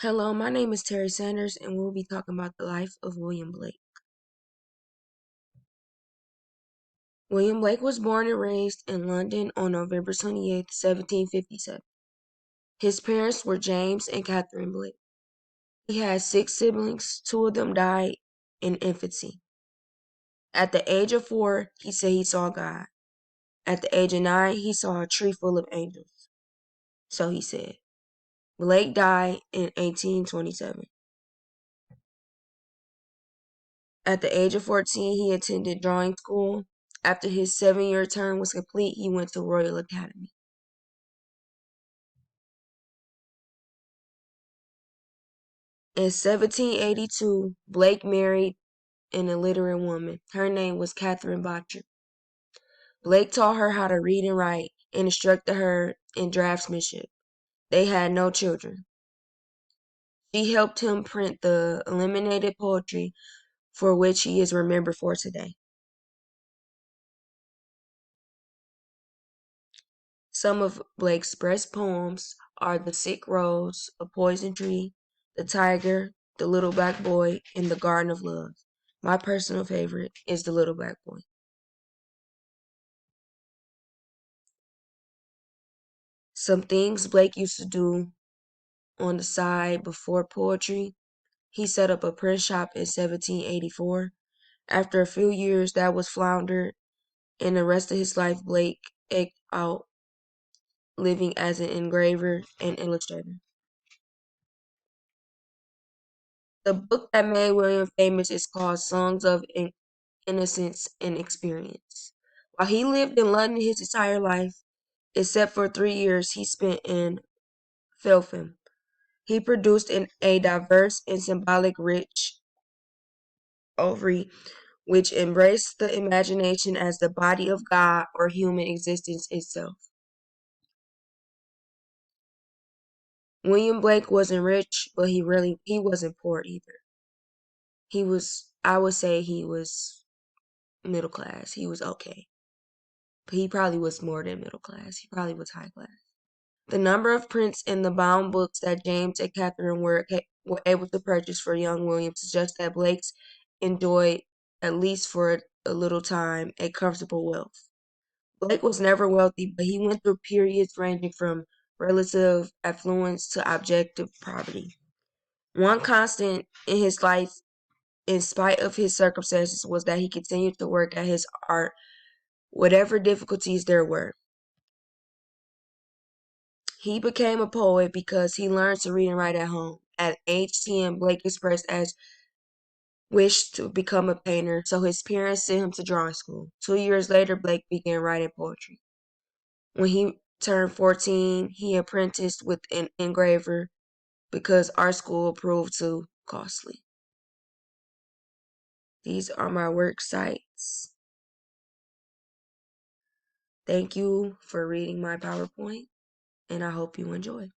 Hello, my name is Terry Sanders, and we'll be talking about the life of William Blake. William Blake was born and raised in London on November 28, 1757. His parents were James and Catherine Blake. He had 6 siblings, 2 of them died in infancy. At the age of 4, he said he saw God. At the age of 9, he saw a tree full of angels. So he said. Blake died in 1827. At the age of 14, he attended drawing school. After his 7-year term was complete, he went to Royal Academy. In 1782, Blake married an illiterate woman. Her name was Catherine Botcher. Blake taught her how to read and write and instructed her in draftsmanship. They had no children. She helped him print the illuminated poetry for which he is remembered for today. Some of Blake's best poems are The Sick Rose, A Poison Tree, The Tiger, The Little Black Boy, and The Garden of Love. My personal favorite is The Little Black Boy. Some things Blake used to do on the side before poetry. He set up a print shop in 1784. After a few years, that was floundered, and the rest of his life, Blake eked out living as an engraver and illustrator. The book that made William famous is called Songs of Innocence and Experience. While he lived in London his entire life, except for 3 years he spent in Feltham, he produced a diverse and symbolic rich ovary which embraced the imagination as the body of God or human existence itself. William Blake wasn't rich, but he wasn't poor either. I would say he was middle class. He was okay. But he probably was more than middle class. He probably was high class. The number of prints in the bound books that James and Catherine were able to purchase for young William suggests that Blake's enjoyed, at least for a little time, a comfortable wealth. Blake was never wealthy, but he went through periods ranging from relative affluence to objective poverty. One constant in his life, in spite of his circumstances, was that he continued to work at his art, whatever difficulties there were. He became a poet because he learned to read and write at home. At age 10, Blake expressed as wished to become a painter, so his parents sent him to drawing school. 2 years later, Blake began writing poetry. When he turned 14, he apprenticed with an engraver because art school proved too costly. These are my work sites. Thank you for reading my PowerPoint, and I hope you enjoy.